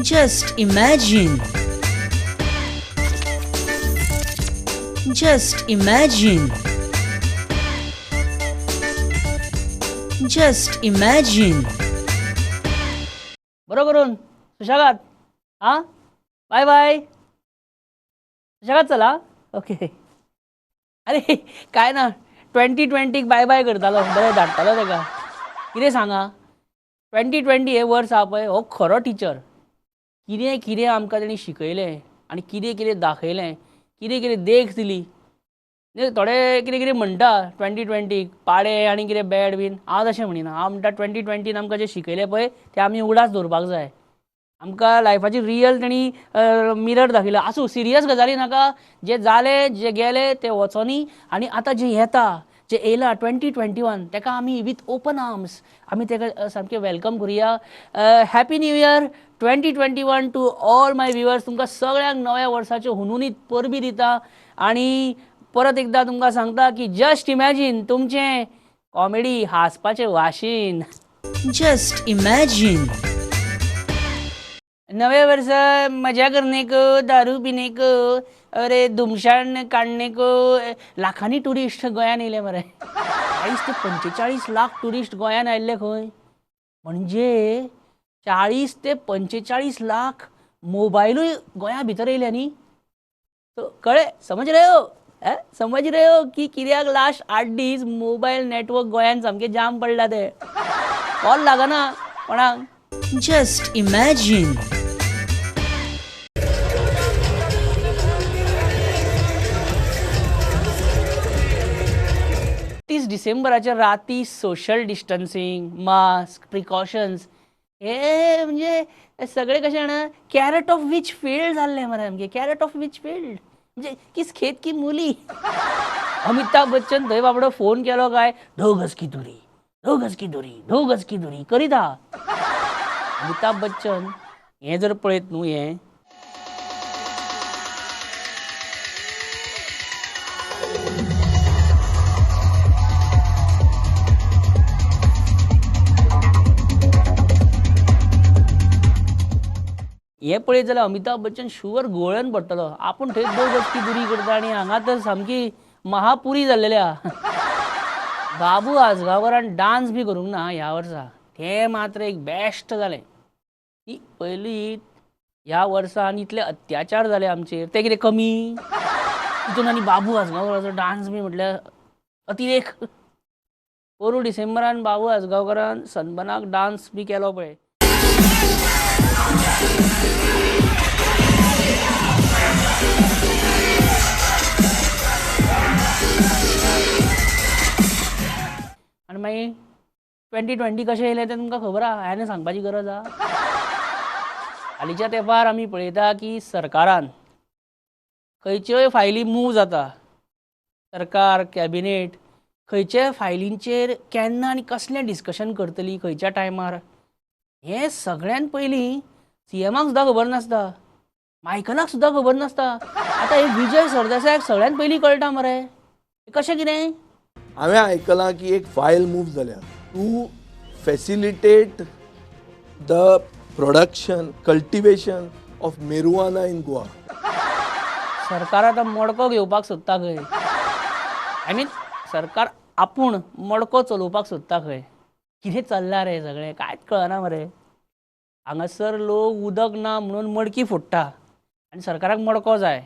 Just imagine. Just imagine. Just imagine. बरोबर करून सुशागात हां बाय बाय सुशागात चला ओके अरे काय ना 2020 बाय बाय करतालो बरें धाडटालो ताका कितें सांगा 2020 हे वर्स आहा पळय हो खरो टिचर कितें कितें आमकां तेणी शिकयलें आनी कितें कितें दाखयलें कितें कितें देख दिली थोडे कितें कितें म्हणटा 2020 पाडे आनी कितें बॅड बीन हांव तशें म्हणिना हांव म्हणटा 2020 आमकां जें शिकयलें पळय तें आमी उगडास दवरपाक जाय आमकां लायफाची रियल तेणी मिरर दाखयला आसूं सिरियस गजाली नाका जें जालें जें गेलें तें वचोनी आनी आतां जें येता जें येयलां 2021 तेका आमी वीथ ओपन आर्म्स आमी तेका सामकें वेलकम करुया happy new year 2021 to all my viewers तुमकां सगळ्यांक नव्या वर्साच्यो हुनुनीत परबी दिता आनी परत एकदां तुमकां सांगता की जस्ट इमॅजीन तुमचें कॉमेडी हांसपाचें वाशीन Just imagine. नवे वर्ष मजा करने को दारू पिने को अरे धुमशान काढणे को लाखांनी टुरिस्ट गोंयान येयले मरे 40 ते 45 लाख टुरिस्ट गोंयान आयिल्ले खंय म्हणजे 40 ते 45 लाख मोबायलूय गोंया भितर येयले न्ही कळ्ळें समज रे हो समज रे हो की कित्याक लास्ट 8 दीस मोबायल नेटवर्क गोंयान सामकें जाम पडला ते कॉल लागना कोणाक Just imagine. 30 डिसेंबराच्या राती सोशल डिस्टन्सिंग मास्क प्रिकॉशन्स हे म्हणजे सगळे कशें जाणा कॅरेट ऑफ वीच फील्ड जाल्ले मरे आमगे कॅरेट ऑफ वीच फील्ड म्हणजे किस खेत की मुली अमिताभ बच्चन थंय बाबडो फोन केलो काय 2 गज की दुरी 2 गज की दुरी 2 गज की दुरी करीत आहा अमिताभ बच्चन हें जर पळयत न्हू हें हे पळयत जाल्यार अमिताभ बच्चन शुवर गोळ्यान पडटलो आपूण थंय 2 गज की दुरी करता आनी हांगा तर सामकी महापुरी जाल्लेली आहा बाबू आजगांवकारान डान्स बी करूंक ना ह्या वर्सा तें मात्र एक बेस्ट जालें ती पयलीं ह्या वर्सान इतले अत्याचार जाले आमचेर ते कितें कमी तितून आनी बाबू आजगांवकाराचो डान्स बी म्हटल्यार अतिरेक पोरू डिसेंबरान बाबू आजगांवकारान सनबर्नाक डान्स बी केलो पळय आनी मागीर 2020 कशें येयलें तें तुमकां खबर आहा हांवें सांगपाची गरज आहा हालींच्या तेंपार आमी पळयता की सरकारान खंयच्योय फायली मूव जाता सरकार कॅबिनेट खंयच्याय फायलींचेर केन्ना आनी कसलें डिस्कशन करतली खंयच्या टायमार हें सगळ्यान पयलीं सीएमाक सुद्दां खबर नासता मायकलाक सुद्दां खबर नासता आतां हे विजय सरदेसायाक सगळ्यान पयलीं कळटा मरे कशें कितें हांवें आयकलां की एक फायल मूव जाल्या to facilitate the production cultivation of marijuana in Goa सरकार आतां मडको घेवपाक सोदता खंय आय मीन सरकार आपूण मडको चलोवपाक सोदता खंय कितें चल्लां रे सगळें कांयच कळना मरे हांगासर लोक उदक ना म्हणून मडकी फोडटा आनी सरकाराक मडको जाय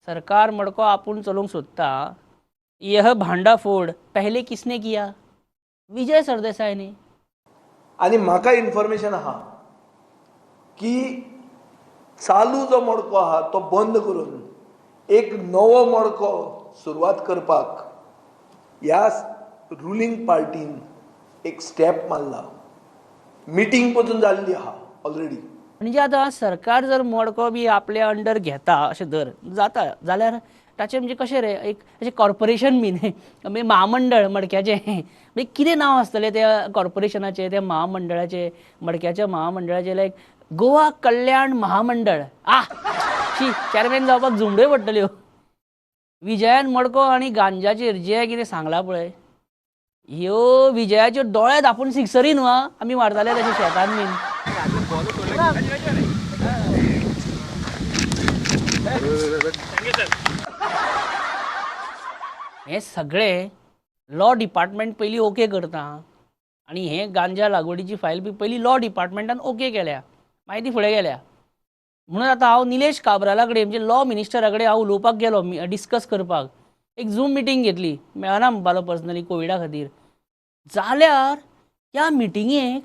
सरकार मडको आपूण चलोवंक सोदता यह भांडाफोड पहले किसने किया विजय सरदेसायनी आनी म्हाका इन्फॉर्मेशन आहा की चालू जो मडको आहा तो बंद करून एक नवो मडको सुरवात करपाक ह्या रुलींग पार्टीन एक स्टेप मारला मिटींग पसून जाल्ली आहा ऑलरेडी म्हणजे आतां सरकार जर मडको बी आपल्या अंडर घेता अशें धर जाता जाल्यार ताचें म्हणजे कशें रे एक अशें कॉर्पोरेशन बीन म्हणजे महामंडळ मडक्याचें म्हणजे कितें नांव आसतलें त्या कॉर्पोरेशनाचें त्या महामंडळाचें मडक्याच्या महामंडळाचें लायक गोवा कल्याण महामंडळ शी चॅरमॅन जावपाक झुंबड्यो पडटल्यो विजयान मडको आणि गांजाचेर जे कितें सांगला पळय ह्यो विजयाच्यो दोळे धापून सिक्सरी न्हू आं. आमी मारताले तशें शेतान बीन. हे सगळे लॉ डिपार्टमेंट पयलीं ओके करता आनी हे गांजा लागवडीची फायल बी पयलीं लॉ डिपार्टमेंटान ओके केल्या मागीर ती फुडें गेल्या. म्हणून आतां हांव निलेश काब्राला कडेन म्हणजे लॉ मिनिस्टरा कडेन हांव उलोवपाक गेलो डिस्कस करपाक. एक झूम मिटींग घेतली, मेळना म्हणपालो पर्सनली कोविडा खातीर. जाल्यार त्या मिटिंगेक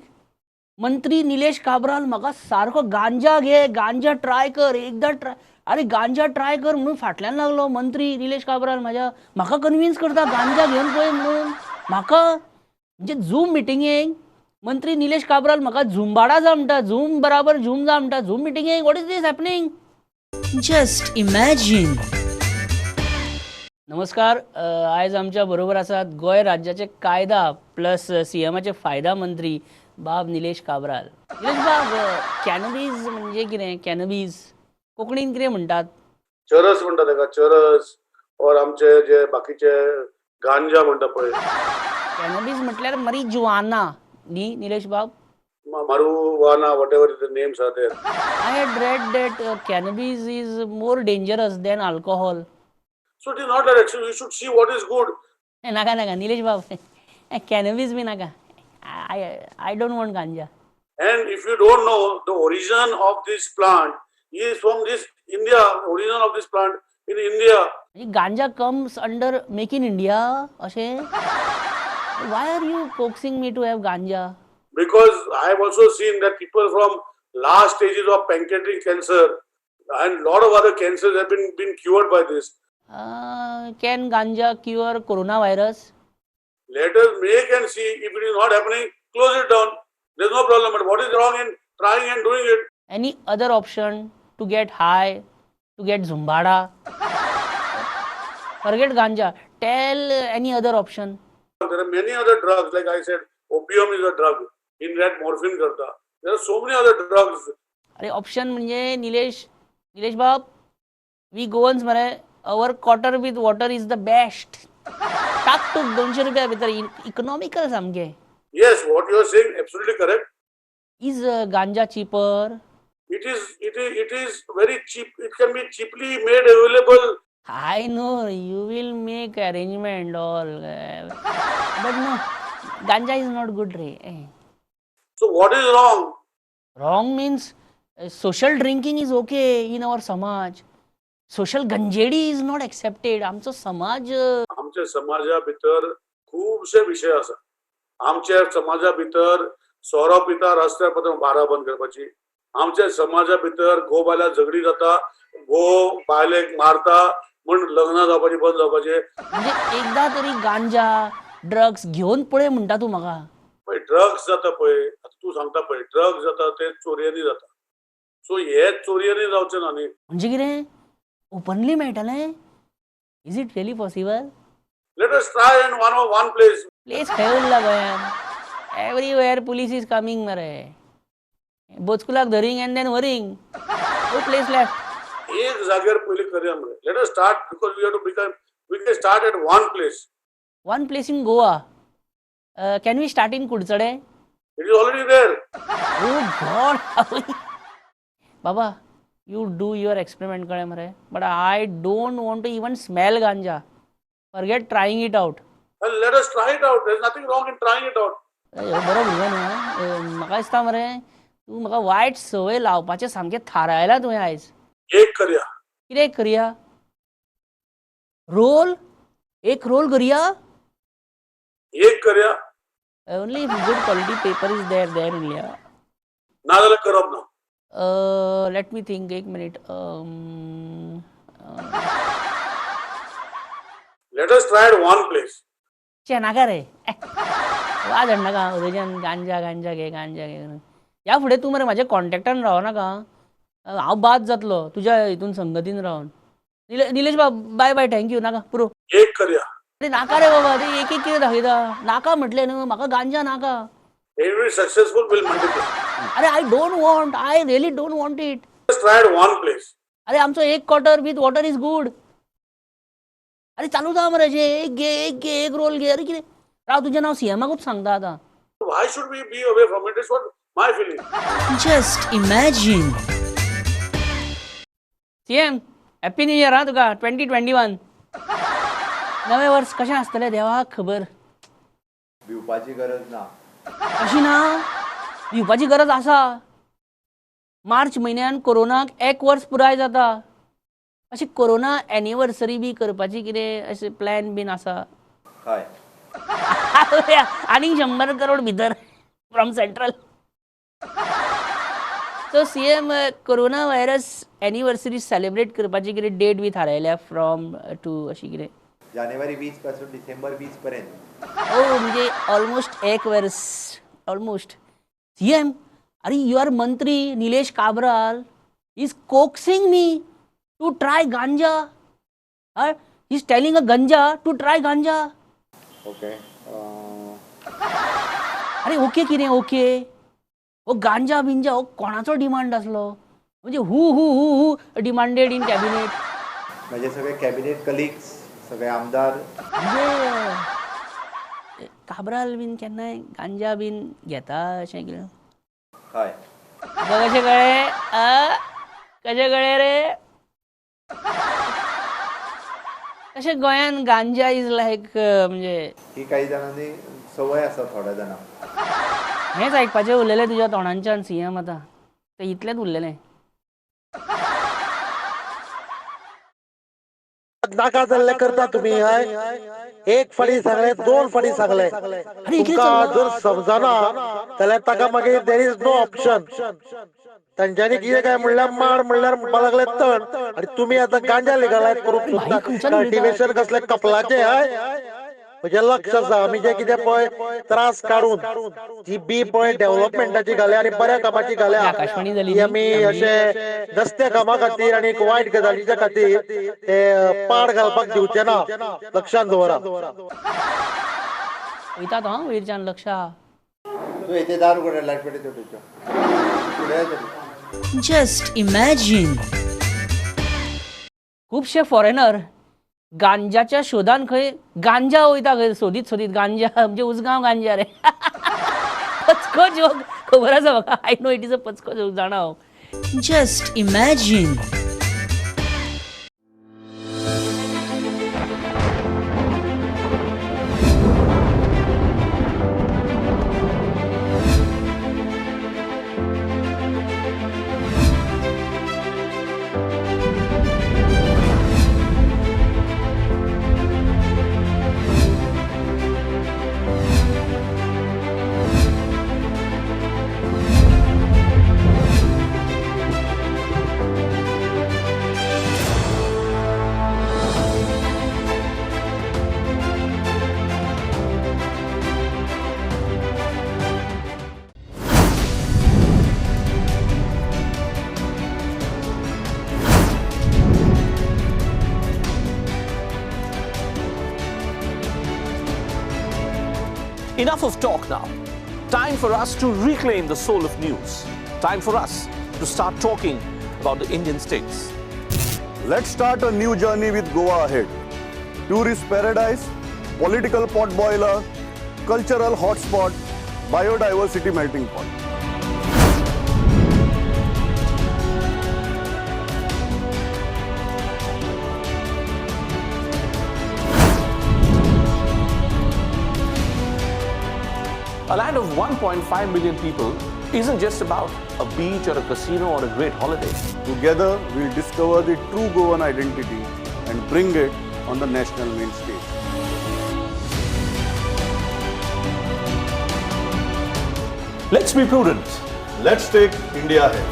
मंत्री निलेश काब्राल म्हाका सारको गांजा घे, गांजा ट्राय कर, एकदां ट्राय. अरे गांजा ट्राय कर म्हणून फाटल्यान लागलो मंत्री निलेश काब्राल म्हाका कन्विन्स करता गांजा घेवन पळय म्हणून. म्हाका म्हणजे झूम मिटिंगेक मंत्री निलेश काब्राल म्हाका झुंबाडा जा म्हणटा, झूम बराबर झूम जा म्हणटा. झूम मिटिंगेक what is this happening? Just imagine. नमस्कार. आयज आमच्या बरोबर आसात गोंय राज्याचे कायदा प्लस सीएमाचे फायदा मंत्री बाब निलेश काब्राल. निलेश बाब, कॅनबीज म्हणजे कितें? कॅनबीज कोंकणीन कितें म्हणटात? चरस म्हणटा ताका, चरस. और आमचे जे बाकीचे गांजा म्हणटा पळय, कॅनबीज म्हटल्यार marijuana न्ही निलेश बाब? Marijuana, whatever the names are there. I had read that cannabis is more dangerous than alcohol. So it is not that. Actually, you should see what is good. नाका नाका निलेश बाब, कॅनबीज बी नाका. I don't want ganja. And if you don't know, the origin of this plant is from this India. Origin of this plant in India. Ganja comes under Make in India अशें? Why are you coaxing me to have ganja? Because I have also seen that people from last stages of pancreatic cancer and lot of other cancers have been cured by this. Can ganja cure coronavirus? Let us make and see. If it is not happening, close it down. There's no problem. But what is wrong in trying and doing it? Any other option to get high, to get zumbada? Forget ganja. Tell any other option. There are many other drugs. Like I said, opium is a drug. In that morphine karta. There are so many other drugs. अरे option म्हणजे निलेश बाब, we Goans मरे our quarter with water is the best. टाक टूक 200 रुपया भितर economical सामके. Yes, what you are saying absolutely correct. Is गांजा cheaper? It is very cheap. It can be cheaply made available. I know you will make arrangement all, but no, ganja is not good ray. So what is wrong? Wrong means social drinking is okay in our samaj. Social ganjedi is not accepted. आमचो समाज आमच्या समाजा भितर खूपशे विषय आसा. आमच्या समाजा भितर सोरो पिता रस्त्यार पासून बारा बंद करपाची. आमच्या समाजा भितर घोव बायलां झगडी जाता, घोव बायलेक मारता म्हण लग्न जावपाची बंद जावपाचे. म्हणजे एकदा तरी गांजा ड्रग्स घेवन पळय म्हणटा तूं म्हाका. पळय ड्रग्स जाता पळय, आतां तूं सांगता पळय ड्रग्स जाता ते चोरयांनी जाता. सो हे चोरयांनी जावचें ना न्ही. म्हणजे कितें ओपनली मेळटलें? Is it really possible? Let us try in one place. Place खंय उरला गोंयांत? एवरीवेअर पुलीस इज कमिंग मरे. बोचकुलाक धरींग एंड देन व्हरींग. No place left. एक जाग्यार पयलीं करया मरे. Let us start because we have to become. We can start at one place. One place in Goa. Can we start in Kudchade? It is already there. Oh God! Baba, you do your experiment kare mare. But I don't want to even smell ganja. Forget trying it out. And let us try it out. There's nothing wrong in trying it out. बरो भुरगो न्हू. म्हाका दिसता मरे तूं म्हाका वायट संवय लावपाचें सामकें थारायला तुवें आयज. एक करया. कितें करया? रोल? एक रोल करया? एक करया. Only if good quality paper is there only. ना जाल्यार करप ना. Let me think. एक minute. Let us try at one place. नाका रे. वाज नाका उदयच्यान गांजा घे. या फुडें तूं मरे म्हाज्या कॉन्टॅक्टान रावो नाका. हांव बाद जातलो तुज्या हितून संगतीन रावन. निलेश बाब बाय बाय. थँक्यू. नाका पुरो. एक करया. अरे नाका रे बाबा. ते एक कितें दाखयता. नाका म्हटलें न्हू. म्हाका गांजा नाका. If it is successful, we'll multiply. अरे I don't want. I really don't want it. Let's try at one place. अरे आमचो एक quarter with water is good. अरे चालू जा मरे जे एक घे एक रोल घे. अरे किती राव तुझे नाव सीएमाकूच सांगता आता. Why should we be away from it? Is what my feeling. Just imagine. CM happy new year हा तुका 2021. नवे वर्ष कशें आसतलें देवाक खबर. भिवपाची गरज ना. अशी ना भिवपाची गरज आसा. मार्च म्हयन्यान कोरोनाक 1 वर्स पुराय जाता. अशी कोरोना एनिवर्सरी बी करपाची कितें अशें प्लॅन बीन आसा. हय. आनीक 100 करोड भितर from central. So CM corona virus anniversary celebrate करपाची कितें डेट बी थारायल्या फ्रॉम टू अशी कितें. जानेवारी 20 पासून डिसेंबर 20 पर्यंत. म्हणजे ऑलमोस्ट 1 वर्स ऑलमोस्ट. सीएम अरे युअर मंत्री Nilesh Cabral is coaxing me to try ganja. He is telling a ganja to try ganja. Okay. अरे ओके कितें ओके. हो गांजा बिंजा हो कोणाचो डिमांड आसलो. म्हणजे हू डिमांडेड इन कॅबिनेट. म्हणजे सगळे कॅबिनेट कलिग्स सगळे आमदार. म्हणजे काब्राल बीन केन्नाय गांजा बीन घेता अशें कितें. हय. कशें कळ्ळें कशें कळ्ळें रे. अशें गोंयान गांजा इज लायक म्हणजे ही काही जणांनी सवय आसा थोड्या जाणांक. हेंच आयकपाचें उरलेलें तुज्या तोंडांच्यान सीएम आतां. तें इतलेंच उरलेलें. नाका जाल्ले करता तुम्ही हय. एक फाटी सांगले 2 फाटी सांगले. तुमकां जर समजना जाल्यार ताका मागीर देर इज नो ऑप्शन. तांच्यांनी कितें काय म्हणल्यार मार म्हणल्यार म्हणपा लागले तण. आनी तुमी आतां गांजा लिगलायज करूंक सोदता. कल्टिवेशन कसले कपलाचे हय. म्हणजे लक्ष आसा आमी जे कितें पळय त्रास काडून जी बी पळय डेव्हलपमेंटाची घाल्या आनी बऱ्या कामाची घाल्या. आकाशवाणी जाली ती आमी अशे नसत्या कामा खातीर आनी वायट गजालीच्या खातीर ते पाड घालपाक दिवचे ना. लक्षांत दवरा. वयता तो वयरच्यान लक्ष. तूं येते दार उगड लायट पेटी तुटच्यो. Just imagine. खुबशे फॉरेनर गांजाच्या शोधान खंय गांजा वयता खंय सोदीत गांजा म्हणजे उजगांव गांजा रे. पचको जोक खबर आसा म्हाका. I know it is a पचको जोक जाणा हांव. Just imagine. Enough of talk now. Time for us to reclaim the soul of news. Time for us to start talking about the Indian states. Let's start a new journey with Goa ahead. Tourist paradise, political potboiler, cultural hotspot, biodiversity melting pot. A land of 1.5 million people isn't just about a beach or a casino or a great holiday. Together, we'll discover the true Goan identity and bring it on the national main stage. Let's be prudent. Let's take India ahead.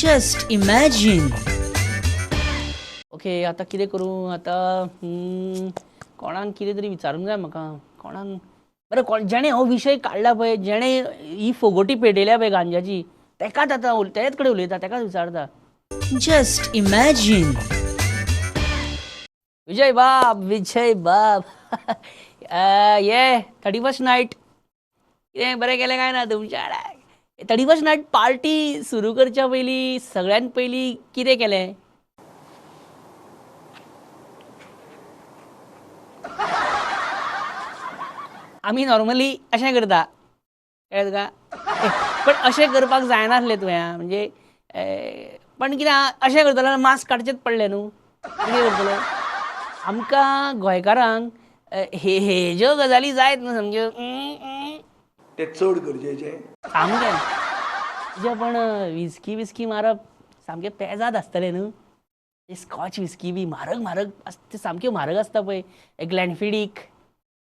Just imagine. Okay आता कितें करूं आतां. कोणाक कितें तरी विचारूंक जाय म्हाका. कोणाक बरें जेणे हो विशय काडला पळय जेणे ही फोगोटी पेटयल्या पळय गांजाची तेकाच आतां तेच कडेन उलयता तेकाच विचारता. Just imagine. विजय बाब ये 31st नायट कितें बरें केलें काय ना तुमच्या 31st नायट पार्टी सुरू करच्या पयलीं सगळ्यात पयलीं कितें केलें? आमी नॉर्मली अशें करता कळ्ळें तुका? पण अशें करपाक जायनासलें तुवें म्हणजे पण कितें अशें करतलो जाल्यार मास्क काडचेंच पडलें न्हू. कितें करतलो? आमकां गोंयकारांक हे ज्यो गजाली जायत न्हू सामक्यो ते चड गरजेचें. सामकें तुजें पण विस्की मारप सामकें पेजाद आसतलें न्हू. स्कॉच विस्की बी म्हारग म्हारग ते सामक्यो म्हारग आसता पळय ग्लॅनफिडीक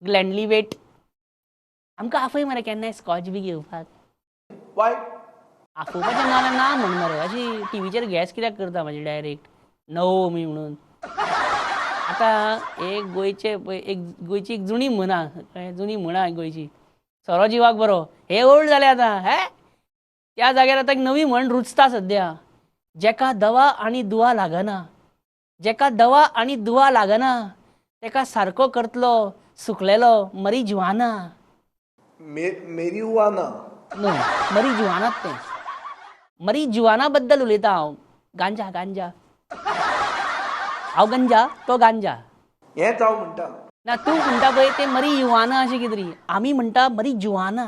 ग्लॅनलिवेट आमकां आफय मरे केन्नाय स्कॉच बी घेवपाक. वाय आफोवपाचें ना जाल्यार ना म्हण मरे अशी टीव्हीचेर गॅस कित्याक करता म्हाजी डायरेक्ट नवमी म्हणून. आतां एक गोंयची एक जुनी म्हण आहा गोंयची सोरो जिवाक बरो हे ओल्ड जालें आतां हे त्या जाग्यार आतां एक नवी म्हण रुचता सद्या जेका दवा आनी दुवा लागना जेका दवा आनी दुवा लागना तेका सारको करतलो सुकलेलो मरीजुआना. मेरिजुआना नो मरीजुआनात तें मरीजुआना बद्दल उलयता हांव. गांजा हांव गंजा तो गांजा. हेंच हांव म्हणटा. ना तूं म्हणटा पळय तें मरीजुआना अशें कितें तरी आमी म्हणटा मरीजुआना.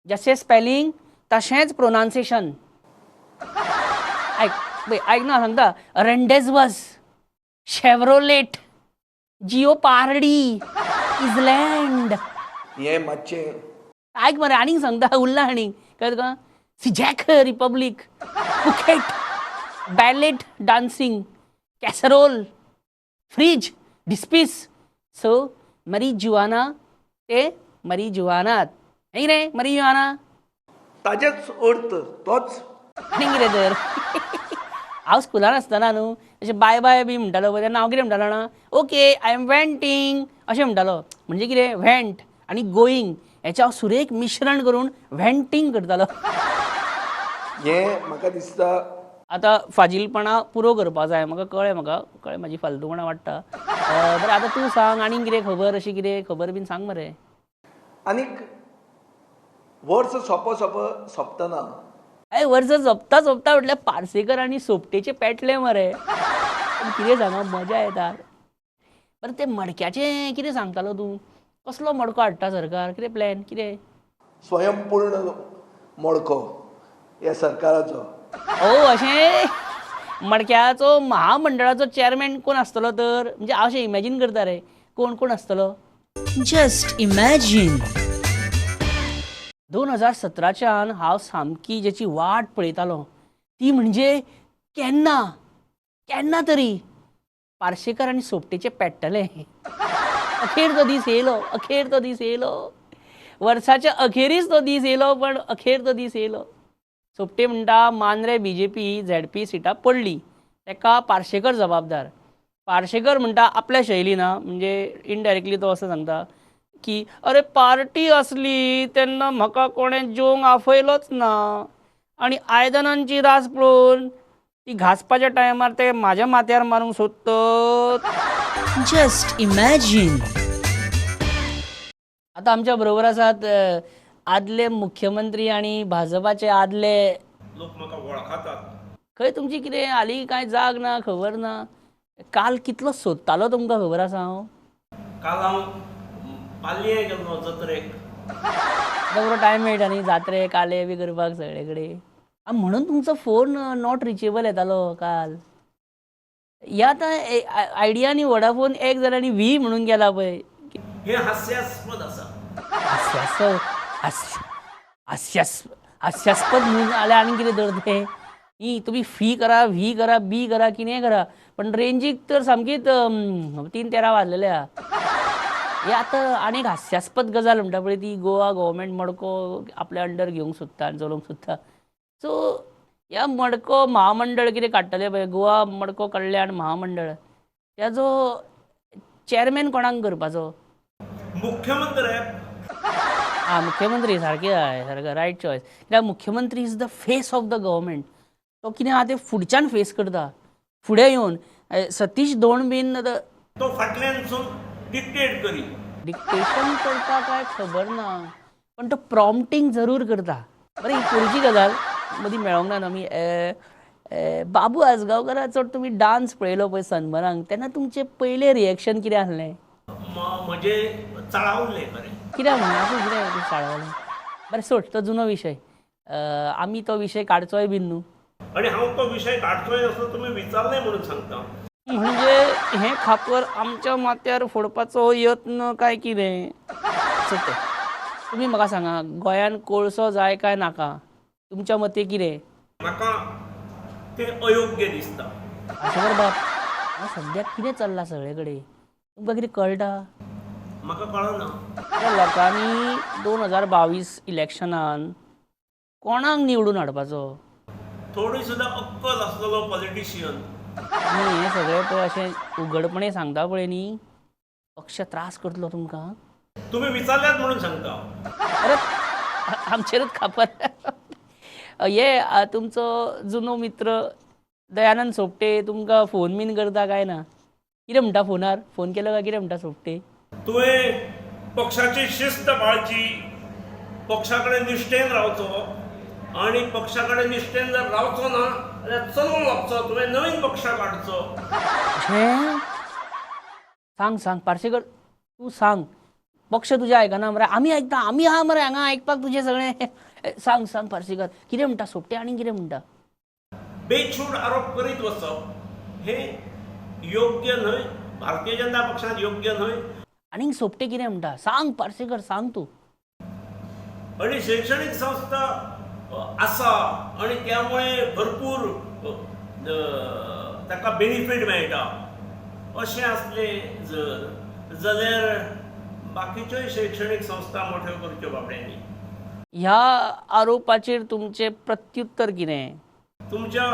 जशें स्पेलिंग तशेंच प्रोनाउन्सिएशन. ऐक ना सांगता रेंडेजवस शेव्हरोलेट जिओपार्डी इझलँड. हें मातशें ऐक मरे आनीक सांगता उरला आनीक कळ्ळें तुका. सिजॅक republic Phuket ballet dancing casserole freeze despise. So marijuana ते मरीजुआनात नाही रे मरीजुआना. ताजेच अर्थ तोच. आनी कितें तर हांव स्कुलान आसतना न्हू अशें बाय बाय बी म्हणटालो पळय तेन्ना हांव कितें म्हणटालो जाणा ओके आय एम वेंटींग अशें म्हणटालो. म्हणजे कितें व्हेंट आनी गोईंग हेचें हांव सुरेख मिश्रण करून व्हेंटींग करतालो. हें म्हाका दिसता आतां फाजीलपणा पुरो करपा जाय म्हाका कळ्ळें म्हाजी फालतूपणां वाडटा. बरें आतां तूं सांग आनीक कितें खबर अशी कितें खबर बीन सांग मरे. आनीक वर्स सोंपतना वर्स सोंपता म्हटल्यार पार्सेकर आनी सोपटेचे पेटले मरे. कितें सांगा मजा येता. बरें तें मडक्याचें कितें सांगतालो तूं कसलो मडको हाडटा सरकार कितें प्लॅन कितें? स्वयंपूर्ण मडको ह्या सरकाराचो. अशें मडक्याचो महामंडळाचो चेअरमॅन कोण आसतलो तर म्हणजे हांव अशें इमॅजीन करता रे कोण आसतलो. Just imagine. 2017च्यान हांव सामकी जेची वाट पळयतालो ती म्हणजे केन्ना तरी पार्सेकर आनी सोपटेचे पेट्टले. अखेर तो दीस येयलो वर्साच्या अखेरीच तो दीस येयलो पण अखेर तो दीस येयलो. सोपटे म्हणटा मांद्रे BJP ZP सिटां पडली तेका पार्सेकर जबाबदार. पार्सेकर म्हणटा आपल्या शैलीना म्हणजे इनडायरेक्टली तो असं सांगता की अरे पार्टी असली तेन्ना म्हाका कोणें जेवंक आफयलोच ना आनी आयदनांची रास पळोवन ती घासपाच्या टायमार ते म्हाज्या माथ्यार मारूंक सोदतात. Just imagine. आता आमच्या बरोबर आसात आदले मुख्यमंत्री आणि भाजपाचे आदले लोक म्हाका वळखतात. खंय तुमची कितें हालीं कांय जाग ना खबर ना. काल कितलो सोदतालो तुमकां खबर आसा हांव. काल हांव पालये गेल्लो जत्रेक. बरो टायम मेळटा न्ही जात्रे काले बी करपाक सगळे कडेन. म्हणून तुमचो फोन नॉट रिचेबल येतालो काल. ह्या आतां आयडिया आनी वोडाफोन एक जाल्यार व्ही म्हणून गेला पळय. हे हास्यास्पद आसा. हास्यास्पद म्हणून जाल्यार आनी कितें तर तें ही तुमी फी करा व्ही करा बी करा कितें करा पण रेंजीक तर सामकीच 3-13 वाजलेले आहा. हे आतां आनीक हास्यास्पद गजाल म्हणटा पळय ती गोवा गव्हर्मेंट मडको आपल्या अंडर घेवंक सोदता आनी चलोवंक सोदता. सो ह्या मडको महामंडळ कितें काडटले पळय गोवा मडको कल्याण महामंडळ त्याचो चेअरमॅन कोणाक करपाचो? मुख्यमंत्री सारकें सारकें रायट चॉयस. कित्याक मुख्यमंत्री is the face of the government. तो कितें आहा तें फुडच्यान फेस करता फुडें येवन. सतीश धोंड बीन तो फाटल्यानसून डिक्टेट करी. डिक्टेशन करता काय खबर ना पण तो प्रॉम्प्टिंग जरूर करता. बरं ही पुढची गजाल मदीं मेळोंक ना आमी बाबू आजगांवकाराचो तुमी डान्स पळयलो पळय सनबर्नाक तेन्ना तुमचें पयलें रिएक्शन कितें आसलें म्हणजे चळावले खरें कित्याक म्हणून असं कितें शाळेवालें बरें सोड तो जुनो विशय आमी तो विशय काडचोय बीन न्हू आणि हांव तो विशय काडचोय असो तुमी विचारले म्हणून सांगता म्हणजे हें खापर आमच्या माथ्यार फोडपाचो यत्न काय कितें सत्य तुमी म्हाका सांगा गोंयान कोळसो जाय काय नाका तुमच्या मते कितें म्हाका ते अयोग्य दिसता अशें कर बाब सद्याक कितें चल्लां सगळे कडेन तुमकां कितें कळटा म्हाका कळना त्या लोकांनी 2022 इलेक्शनान कोणाक निवडून हाडपाचो थोडी सुद्दां अक्कल आसलेलो पॉलिटिशियन आनी हें सगळें पळय अशें उघडपणे सांगता पळय न्ही पक्ष त्रास करतलो तुमकां तुमी विचारल्यात म्हणून सांगता अरे आमचेरूच खापर हे तुमचो जुनो मित्र दयानंद सोपटे तुमकां फोन बीन करता काय ना कितें म्हणटा फोनार फोन केलो काय कितें म्हणटा सोपटे तुवें पक्षाची शिस्त पाळची पक्षा कडेन निश्ठेन रावचो आणि पक्षा कडेन निश्ठेन जर रावचो ना जाल्यार चलून लागचो तुवें नवीन पक्ष काडचो अशें सांग सांग पार्सेकर तूं सांग पक्ष तुजें आयकना मरे आमी आयकता आमी आहा मरे हांगा आयकपाक तुजें सगळें सांग सांग पार्सेकर कितें म्हणटा सोपटे आनी कितें म्हणटा बेछूट आरोप करीत वचप हे योग्य न्हय भारतीय जनता पक्षात योग्य न्हय आनीक सोपटे कितें म्हणटा सांग पार्सेकर सांग तूं आणि शैक्षणिक संस्था आसा आणि त्यामुळे भरपूर ताका बेनिफीट मेळटा अशें आसलें जर जाल्यार बाकीच्योय शैक्षणिक संस्था मोठ्यो करच्यो बाबड्यांनी ह्या आरोपाचेर तुमचें प्रत्युत्तर कितें तुमच्या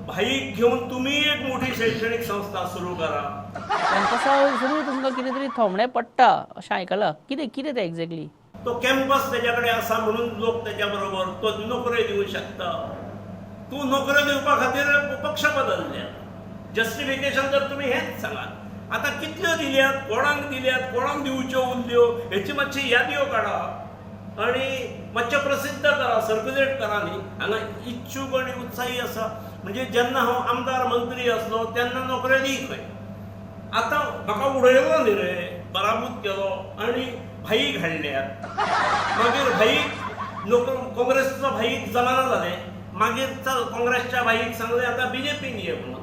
भाईक घेवन तुमी एक मोठी शैक्षणिक संस्था सुरू करा कॅम्पसा वयसरूय तुमकां कितें तरी थोमणें पडटा अशें आयकलां कितें कितें तें एक्झॅक्टली तो कॅम्पस तेज्या कडेन आसा म्हणून लोक तेज्या बरोबर तो नोकऱ्यो दिवंक शकता तूं नोकऱ्यो दिवपा खातीर पक्ष बदलल्या जस्टिफिकेशन तर तुमी हेंच सांगात आतां कितल्यो दिल्यात कोणाक दिवच्यो उरल्यो हेची मातशी यादयो काडा आणि मातशें प्रसिद्ध करा सर्क्युलेट करा न्ही हांगा इच्छूक आनी उत्साही आसा म्हणजे जेन्ना हांव आमदार मंत्री आसलो तेन्ना नोकऱ्यो दी खंय आतां म्हाका उडयलो न्ही रे पराभूत केलो आनी भाईक हाडल्यात मागीर भाईक काँग्रेसचो भाईक जमाना जालें मागीर काँग्रेसच्या भाईक सांगलें आतां बीजेपीन ये म्हणून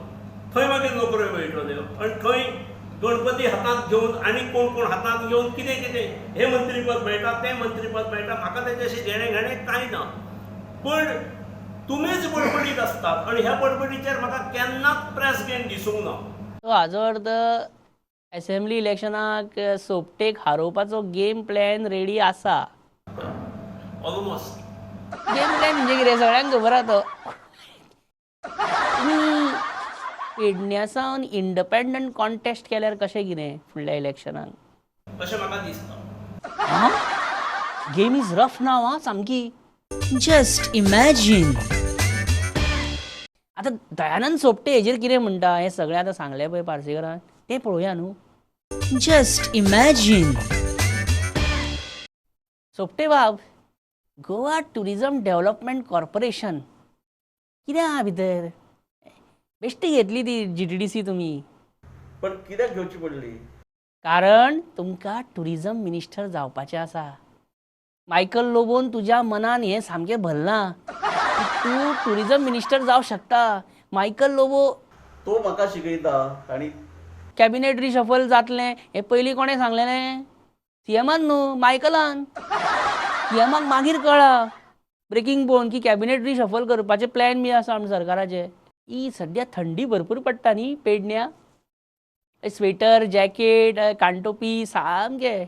थंय मागीर नोकऱ्यो मेळटल्यो आनी थंय गणपती हातांत घेवन आनी कोण कोण हातांत घेवन कितें कितें हे मंत्रीपद मेळटा तें मंत्रीपद मेळटा म्हाका तेच्याशी देणें घेणें कांय ना पूण तुमीच बडबडीत आसतात आनी ह्या बडबडीचेर म्हाका केन्नाच प्रेस गेन दिसूंक ना सो हाजो अर्थ असेंब्ली इलेक्शनाक सोपटेक हारोवपाचो गेम प्लॅन रेडी आसा ऑलमोस्ट गेम प्लॅन म्हणजे कितें सगळ्यांक खबर आहा तो तुमी पेडण्यासावन इंडिपेंडंट कॉन्टेस्ट केल्यार कशें कितें फुडल्या इलेक्शनाक अशें म्हाका दिसता गेम इज रफ नाव हा सामकी Just imagine. आता दयानंद सोपटे हेजेर कितें म्हणटा हें सगळें आतां सांगलें पळय पार्सेकरान तें पळोवया न्हू Just imagine. सोपटे बाब गोवा टुरिजम डेव्हलपमेंट कॉर्पोरेशन कितें आहा भितर बेश्टी घेतली ती GTDC तुमी पण कित्याक घेवची पडली कारण तुमकां टुरिजम मिनिस्टर जावपाचें आसा मायकल लोबोन तुज्या मनान हें सामकें भरलां की तूं टुरिजम मिनिस्टर जावं शकता मायकल लोबो तो म्हाका शिकयता आनी कॅबिनेट रिशफल जातलें हें पयलीं कोणें सांगलेलें सीएमान न्हू मायकलान सीएमाक मागीर कळ्ळां ब्रेकिंग बोन की कॅबिनेट रिशफल करपाचे प्लॅन बी आसा आमच्या सरकाराचे ही सद्या थंडी भरपूर पडटा न्ही पेडण्या स्वेटर जॅकेट कानटोपी सामकें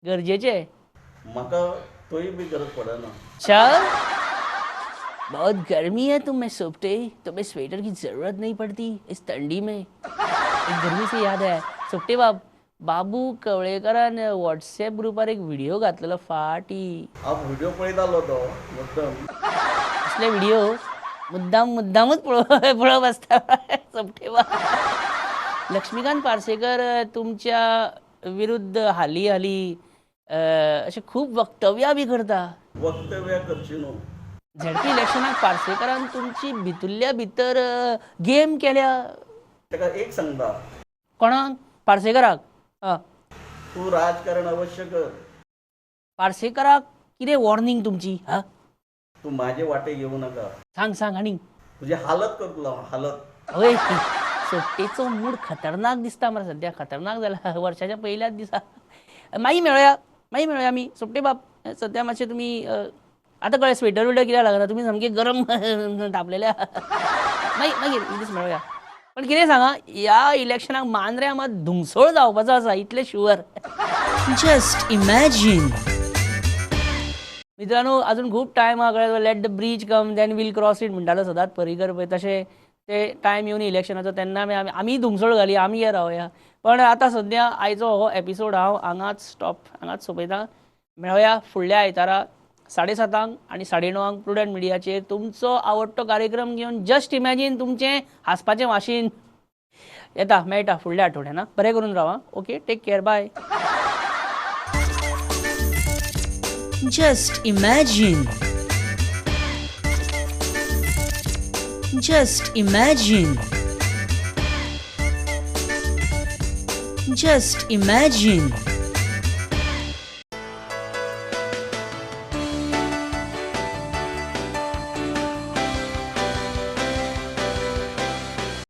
गरजेचें म्हाका तोय बी गरज पडना चल बहुत गर्मी है तुम्हें सोपटे तुम्हें स्वेटर की जरूरत नहीं पड़ती इस ठंडी में एक गर्मी से याद है सोपटे बाबू कवळेकरान व्हॉट्सॲप ग्रुपार एक व्हिडिओ घातलेलो फाटी हांव व्हिडिओ पळयतालो तो मुद्दम असले व्हिडिओ मुद्दामूच पळोवप आसता सोपटे लक्ष्मीकांत पार्सेकर तुमच्या विरुद्ध हाली अशें खूब वक्तव्यां बी करता वक्तव्य करची न्हू झेडपी इलेक्शनाक पार्सेकरान तुमची भितुरल्या भितर गेम केल्या. ताका एक सांगता, कोणाक? पार्सेकराक. तू राजकारण अवश्य कर, पार्सेकराक कितें वॉर्निंग तुमची? तू माझे वाटे येऊ नका. सांग आनी. तुझी हालत करतलो हांव, हालत. हय, सोपटेचो मूड खतरनाक दिसता मरे सध्या. खतरनाक जाला वर्षाच्या पहिल्याच दिसा. मागीर मेळुया आमी. सोपटे बाब, सध्या मातशें तुमी आतां कळ्ळें स्वेटर विटर कित्याक लागना, तुमी सामके गरम तापलेल्या. मागीर दीस मेळुया. पण कितें सांगा, ह्या इलेक्शनाक मांद्र्या मात धुमसोळ जावपाचो आसा, इतलें शुअर. Just imagine. मित्रांनो, अजून खूब टायम आहा. कळ्ळें? Let the bridge come then we'll cross it म्हणटालो सदांच पर्रीकर पळय, तशें ते टायम येवन इलेक्शनाचो तेन्ना आमी धुमसोळ घाली, आमी हे रावया. पण आतां सद्या आयचो हो एपिसोड हांव हांगाच सोंपयतां. मेळुया फुडल्या आयतारा 7:30 आनी 9:30 प्रुडंट मिडियाचेर तुमचो आवडटो कार्यक्रम घेवन जस्ट इमॅजीन तुमचें हांसपाचें वाशीन मेळटा फुडल्या आठवड्यान. बरें करून रावा. Okay, take care, bye. Just imagine. Just imagine. Just imagine.